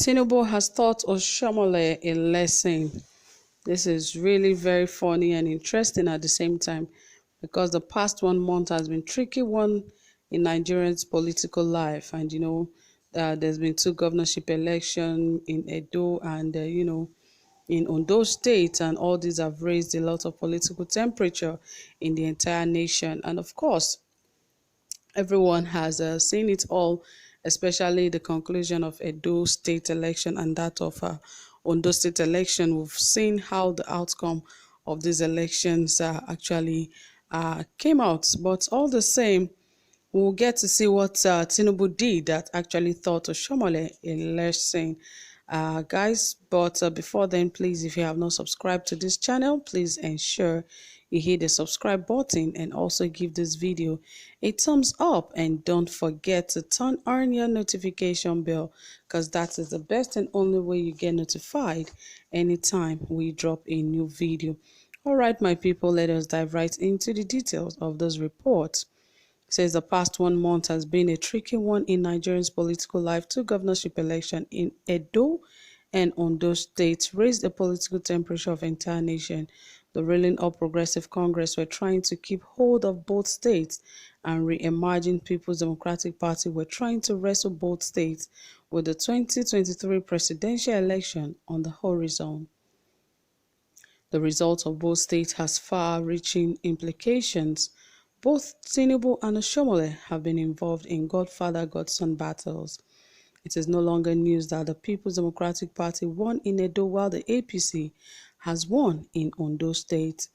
Tinubu has taught Oshiomhole a lesson. This is really very funny and interesting at the same time because the past 1 month has been tricky one in Nigerians' political life. And there's been two governorship election in Edo and in Ondo State, and all these have raised a lot of political temperature in the entire nation. And of course, everyone has seen it all, especially the conclusion of Edo State election and that of Ondo State election. We've seen how the outcome of these elections actually came out. But all the same, we'll get to see what Tinubu did that actually taught Oshiomhole a lesson, guys. But before then, please, if you have not subscribed to this channel, please ensure you hit the subscribe button and also give this video a thumbs up, and don't forget to turn on your notification bell because that is the best and only way you get notified anytime we drop a new video. All right, my people, let us dive right into the details of this report. Says the past 1 month has been a tricky one in Nigeria's political life. Two governorship elections in Edo and Ondo states raised the political temperature of the entire nation. The ruling All Progressive Congress were trying to keep hold of both states, and re-emerging People's Democratic Party were trying to wrestle both states with the 2023 presidential election on the horizon. The result of both states has far-reaching implications. Both Tinubu and Oshiomhole have been involved in godfather-godson battles. It is no longer news that the People's Democratic Party won in Edo while the APC has won in Ondo State,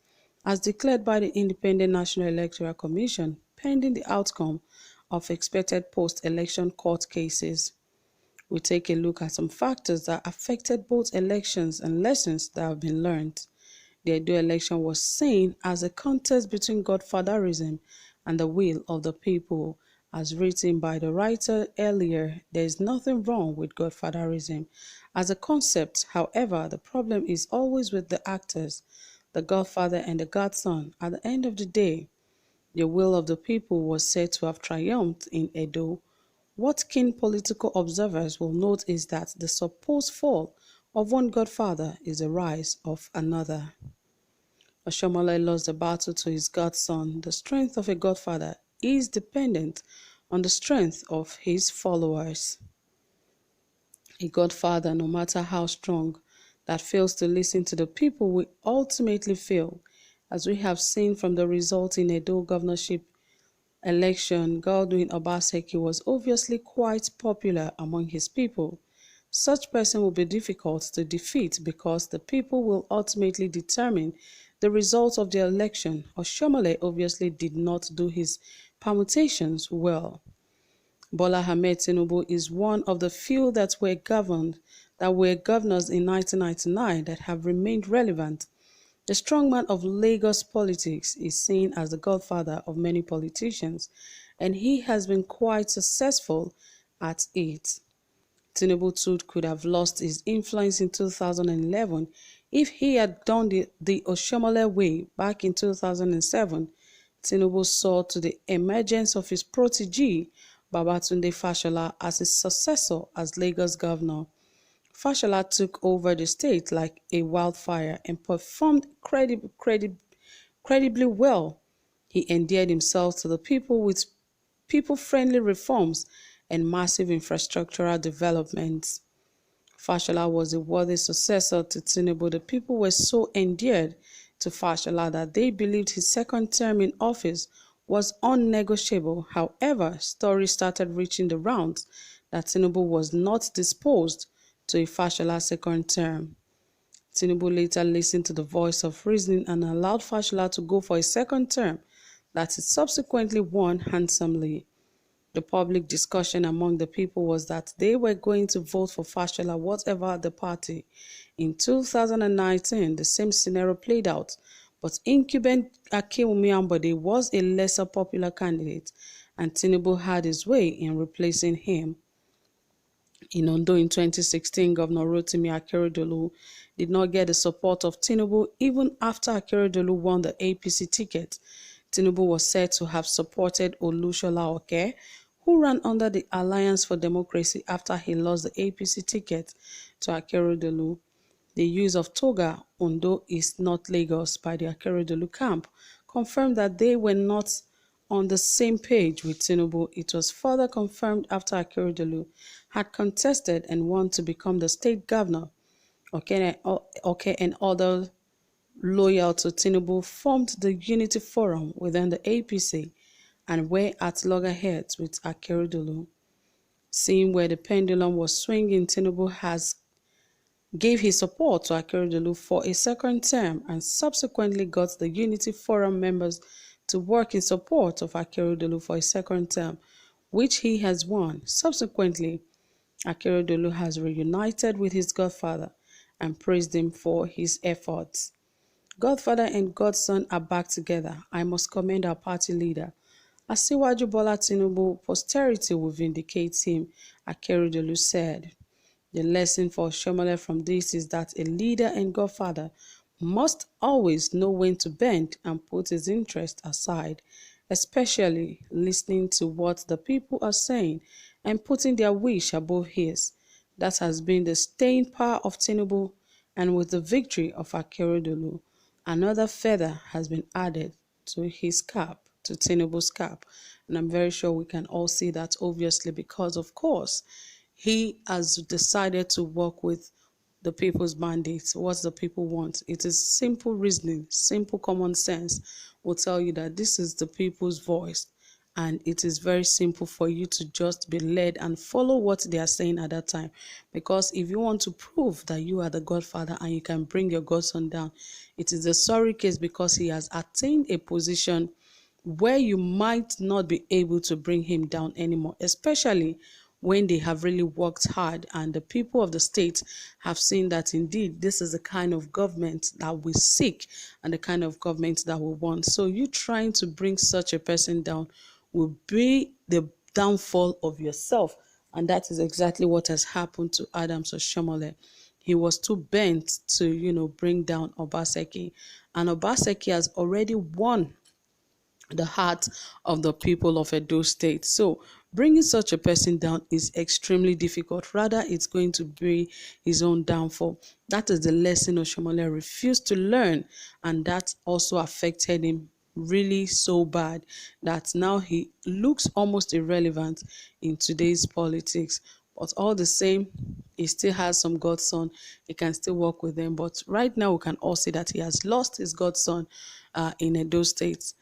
as declared by the Independent National Electoral Commission, pending the outcome of expected post-election court cases. We take a look at some factors that affected both elections and lessons that have been learned. The Edo election was seen as a contest between godfatherism and the will of the people. As written by the writer earlier, there is nothing wrong with godfatherism as a concept. However, the problem is always with the actors, the godfather and the godson. At the end of the day, the will of the people was said to have triumphed in Edo. What keen political observers will note is that the supposed fall of one godfather is the rise of another. Oshiomhole lost the battle to his godson. The strength of a godfather is dependent on the strength of his followers. A godfather, no matter how strong, that fails to listen to the people will ultimately fail, as we have seen from the result in Edo governorship election. Godwin Obaseki was obviously quite popular among his people. Such person will be difficult to defeat because the people will ultimately determine the results of the election. Oshiomhole obviously did not do his permutations well. Bola Ahmed Tinubu is one of the few that were governors in 1999 that have remained relevant. The strongman of Lagos politics is seen as the godfather of many politicians, and he has been quite successful at it. Tinubu too could have lost his influence in 2011 if he had done the Oshiomhole way back in 2007. Tinubu saw to the emergence of his protege, Babatunde Fashola, as his successor as Lagos governor. Fashola took over the state like a wildfire and performed credibly well. He endeared himself to the people with people-friendly reforms and massive infrastructural developments. Fashola was a worthy successor to Tinubu. The people were so endeared to Fashola that they believed his second term in office was unnegotiable. However, stories started reaching the rounds that Tinubu was not disposed to a Fashola second term. Tinubu later listened to the voice of reason and allowed Fashola to go for a second term that he subsequently won handsomely. The public discussion among the people was that they were going to vote for Fashola whatever the party. In 2019, the same scenario played out, but incumbent Akinwumi Ambode was a lesser popular candidate, and Tinubu had his way in replacing him. In Ondo in 2016, Governor Rotimi Akeredolu did not get the support of Tinubu even after Akeredolu won the APC ticket. Tinubu was said to have supported Olushola Oke, who ran under the Alliance for Democracy after he lost the APC ticket to Akeredolu. The use of Toga, Ondo is not Lagos by the Akeredolu camp, confirmed that they were not on the same page with Tinubu. It was further confirmed after Akeredolu had contested and won to become the state governor. Okay, and others loyal to Tinubu formed the Unity Forum within the APC and were at loggerheads with Akeredolu. Seeing where the pendulum was swinging, Tinubu has gave his support to Akeredolu for a second term and subsequently got the Unity Forum members to work in support of Akeredolu for a second term, which he has won. Subsequently, Akeredolu has reunited with his godfather and praised him for his efforts. Godfather and godson are back together. I must commend our party leader. Asiwaju Bola Tinubu, posterity will vindicate him, Akeredolu said. The lesson for Oshiomhole from this is that a leader and godfather must always know when to bend and put his interest aside, especially listening to what the people are saying and putting their wish above his. That has been the staying power of Tinubu, and with the victory of Akeredolu, another feather has been added to his cap, to Tinubu's cap. And I'm very sure we can all see that obviously because, of course, he has decided to work with the people's mandates, what the people want. It is simple reasoning, simple common sense will tell you that this is the people's voice. And it is very simple for you to just be led and follow what they are saying at that time. Because if you want to prove that you are the godfather and you can bring your godson down, it is a sorry case because he has attained a position where you might not be able to bring him down anymore, especially when they have really worked hard and the people of the state have seen that indeed this is the kind of government that we seek and the kind of government that we want. So you trying to bring such a person down will be the downfall of yourself. And that is exactly what has happened to Adams Oshiomhole. He was too bent to, bring down Obaseki. And Obaseki has already won the heart of the people of Edo State. So bringing such a person down is extremely difficult. Rather, it's going to be his own downfall. That is the lesson Oshiomhole refused to learn, and that also affected him really so bad that now he looks almost irrelevant in today's politics. But all the same, he still has some godson. He can still work with them. But right now, we can all see that he has lost his godson in Edo State.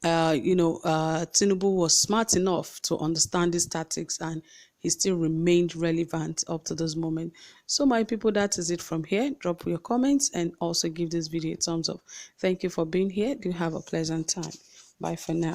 Tinubu was smart enough to understand these tactics and he still remained relevant up to this moment. So my people, that is it from here. Drop your comments and also give this video a thumbs up. Thank you for being here. Do have a pleasant time. Bye for now.